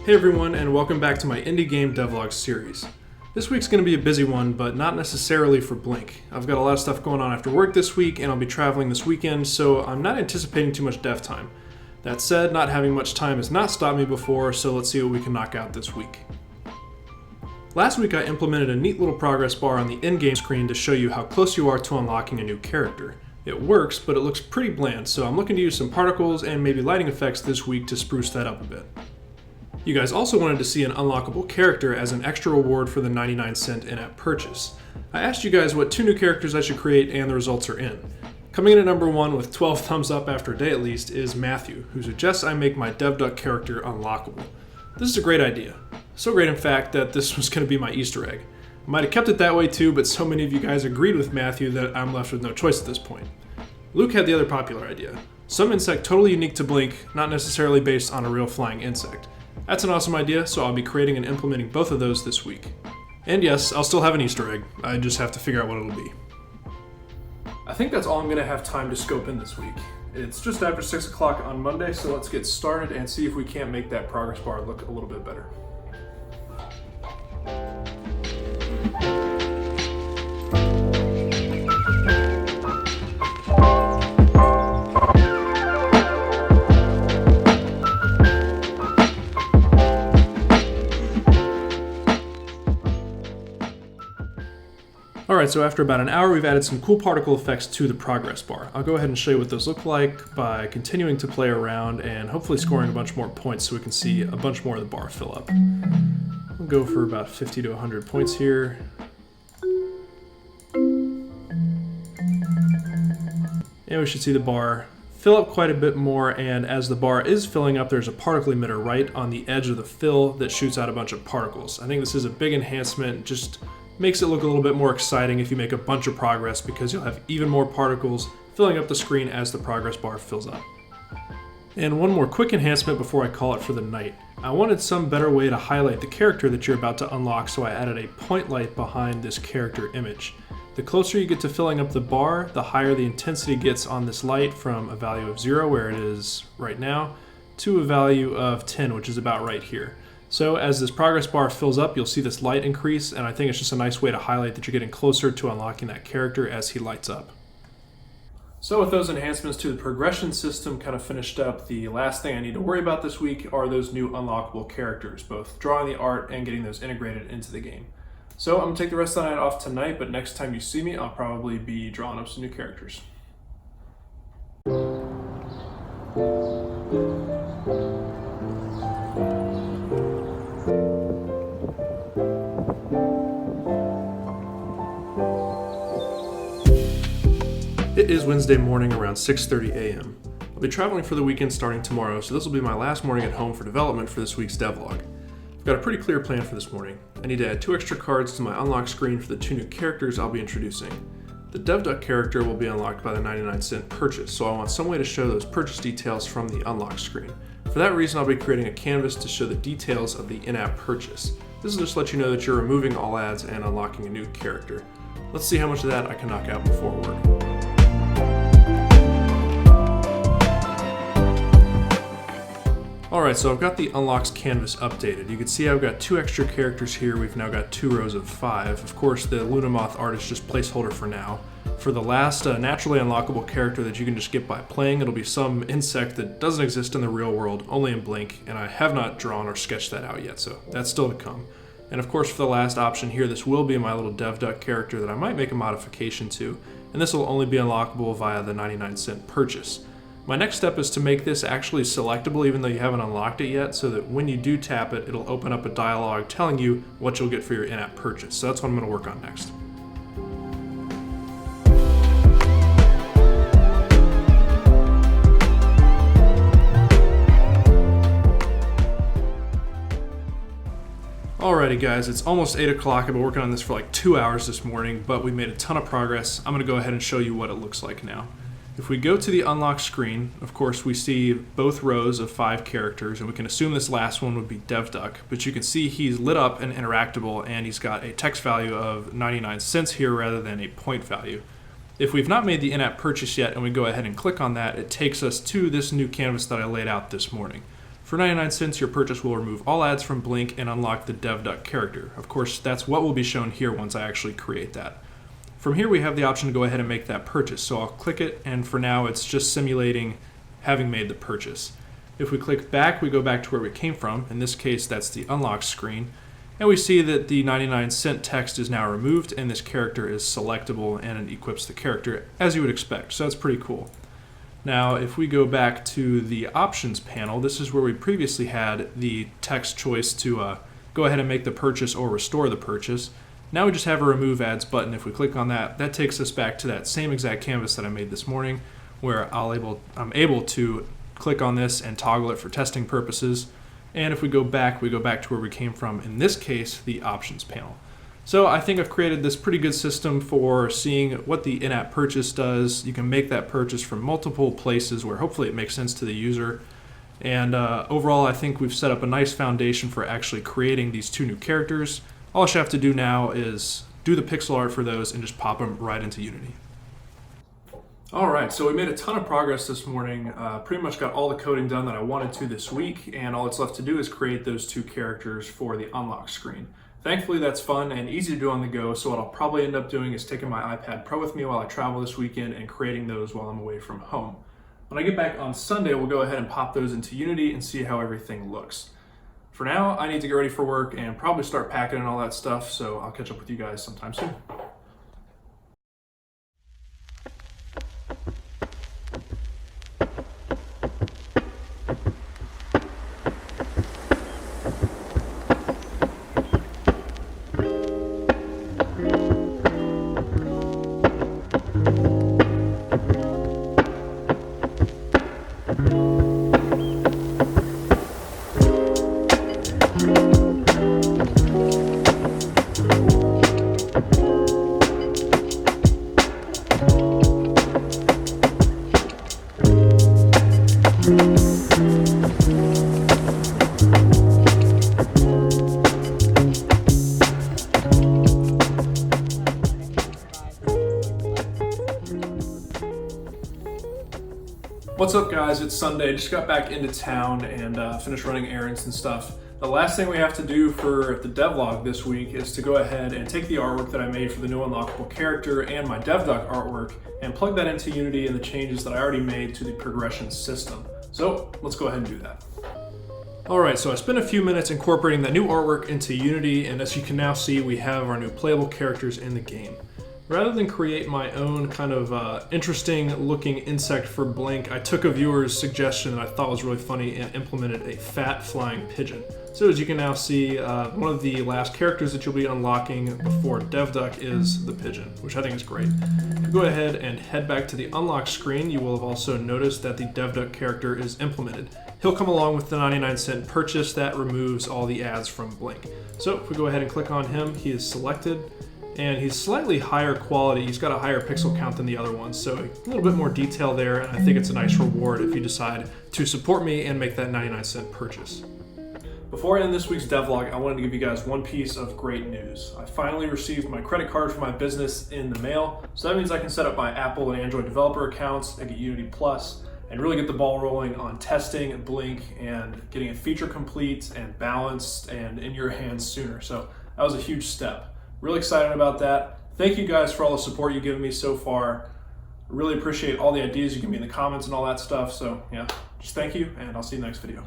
Hey everyone, and welcome back to my indie game devlog series. This week's going to be a busy one, but not necessarily for Blink. I've got a lot of stuff going on after work this week, and I'll be traveling this weekend, so I'm not anticipating too much dev time. That said, not having much time has not stopped me before, so let's see what we can knock out this week. Last week I implemented a neat little progress bar on the in-game screen to show you how close you are to unlocking a new character. It works, but it looks pretty bland, so I'm looking to use some particles and maybe lighting effects this week to spruce that up a bit. You guys also wanted to see an unlockable character as an extra reward for the 99-cent in-app purchase. I asked you guys what 2 new characters I should create, and the results are in. Coming in at number 1 with 12 thumbs up after a day at least is Matthew, who suggests I make my Devduck character unlockable. This is a great idea. So great in fact that this was going to be my Easter egg. I might have kept it that way too, but so many of you guys agreed with Matthew that I'm left with no choice at this point. Luke had the other popular idea. Some insect totally unique to Blink, not necessarily based on a real flying insect. That's an awesome idea, so I'll be creating and implementing both of those this week. And yes, I'll still have an Easter egg. I just have to figure out what it'll be. I think that's all I'm going to have time to scope in this week. It's just after 6 o'clock on Monday, so let's get started and see if we can't make that progress bar look a little bit better. Alright, so after about an hour we've added some cool particle effects to the progress bar. I'll go ahead and show you what those look like by continuing to play around and hopefully scoring a bunch more points so we can see a bunch more of the bar fill up. We'll go for about 50 to 100 points here. And we should see the bar fill up quite a bit more, and as the bar is filling up there's a particle emitter right on the edge of the fill that shoots out a bunch of particles. I think this is a big enhancement, just makes it look a little bit more exciting if you make a bunch of progress because you'll have even more particles filling up the screen as the progress bar fills up. And one more quick enhancement before I call it for the night. I wanted some better way to highlight the character that you're about to unlock, so I added a point light behind this character image. The closer you get to filling up the bar, the higher the intensity gets on this light, from a value of 0, where it is right now, to a value of 10, which is about right here. So as this progress bar fills up, you'll see this light increase, and I think it's just a nice way to highlight that you're getting closer to unlocking that character as he lights up. So with those enhancements to the progression system kind of finished up, the last thing I need to worry about this week are those new unlockable characters, both drawing the art and getting those integrated into the game. So I'm going to take the rest of the night off tonight, but next time you see me, I'll probably be drawing up some new characters. It is Wednesday morning around 6:30 a.m. I'll be traveling for the weekend starting tomorrow, so this will be my last morning at home for development for this week's devlog. I've got a pretty clear plan for this morning. I need to add 2 extra cards to my unlock screen for the 2 new characters I'll be introducing. The Devduck character will be unlocked by the 99-cent purchase, so I want some way to show those purchase details from the unlock screen. For that reason, I'll be creating a canvas to show the details of the in-app purchase. This will just let you know that you're removing all ads and unlocking a new character. Let's see how much of that I can knock out before work. Alright, so I've got the unlocks canvas updated. You can see I've got 2 extra characters here. We've now got 2 rows of 5. Of course, the Lunamoth art is just placeholder for now. For the last naturally unlockable character that you can just get by playing, it'll be some insect that doesn't exist in the real world, only in Blink, and I have not drawn or sketched that out yet, so that's still to come. And of course, for the last option here, this will be my little Devduck character that I might make a modification to, and this will only be unlockable via the 99-cent purchase. My next step is to make this actually selectable even though you haven't unlocked it yet, so that when you do tap it, it'll open up a dialog telling you what you'll get for your in-app purchase. So that's what I'm going to work on next. Alrighty guys, it's almost 8 o'clock. I've been working on this for like 2 hours this morning, but we made a ton of progress. I'm going to go ahead and show you what it looks like now. If we go to the unlock screen, of course we see both rows of 5 characters, and we can assume this last one would be Devduck, but you can see he's lit up and interactable, and he's got a text value of 99 cents here rather than a point value. If we've not made the in-app purchase yet and we go ahead and click on that, it takes us to this new canvas that I laid out this morning. For 99 cents, your purchase will remove all ads from Blink and unlock the Devlog character. Of course, that's what will be shown here once I actually create that. From here, we have the option to go ahead and make that purchase. So I'll click it, and for now, it's just simulating having made the purchase. If we click back, we go back to where we came from. In this case, that's the unlock screen. And we see that the 99-cent text is now removed, and this character is selectable, and it equips the character as you would expect. So that's pretty cool. Now, if we go back to the options panel, this is where we previously had the text choice to go ahead and make the purchase or restore the purchase. Now we just have a remove ads button. If we click on that, that takes us back to that same exact canvas that I made this morning, where I'm able to click on this and toggle it for testing purposes. And if we go back to where we came from, in this case, the options panel. So I think I've created this pretty good system for seeing what the in-app purchase does. You can make that purchase from multiple places where hopefully it makes sense to the user. And overall, I think we've set up a nice foundation for actually creating these two new characters. All I should have to do now is do the pixel art for those and just pop them right into Unity. All right, so we made a ton of progress this morning. Pretty much got all the coding done that I wanted to this week, and all that's left to do is create those two characters for the unlock screen. Thankfully, that's fun and easy to do on the go, so what I'll probably end up doing is taking my iPad Pro with me while I travel this weekend and creating those while I'm away from home. When I get back on Sunday, we'll go ahead and pop those into Unity and see how everything looks. For now, I need to get ready for work and probably start packing and all that stuff, so I'll catch up with you guys sometime soon. What's up, guys? It's Sunday. Just got back into town and finished running errands and stuff. The last thing we have to do for the devlog this week is to go ahead and take the artwork that I made for the new unlockable character and my devlog artwork and plug that into Unity and the changes that I already made to the progression system. So let's go ahead and do that. Alright, so I spent a few minutes incorporating that new artwork into Unity, and as you can now see, we have our new playable characters in the game. Rather than create my own kind of interesting looking insect for Blink, I took a viewer's suggestion that I thought was really funny and implemented a fat flying pigeon. So as you can now see, one of the last characters that you'll be unlocking before Devlog is the pigeon, which I think is great. If you go ahead and head back to the unlock screen, you will have also noticed that the Devlog character is implemented. He'll come along with the 99-cent purchase that removes all the ads from Blink. So if we go ahead and click on him, he is selected. And he's slightly higher quality. He's got a higher pixel count than the other ones, so a little bit more detail there, and I think it's a nice reward if you decide to support me and make that 99-cent purchase. Before I end this week's devlog, I wanted to give you guys one piece of great news. I finally received my credit card for my business in the mail, so that means I can set up my Apple and Android developer accounts and get Unity Plus, and really get the ball rolling on testing Blink and getting it feature complete and balanced and in your hands sooner. So that was a huge step. Really excited about that. Thank you guys for all the support you've given me so far. Really appreciate all the ideas you give me in the comments and all that stuff. So yeah, just thank you, and I'll see you in the next video.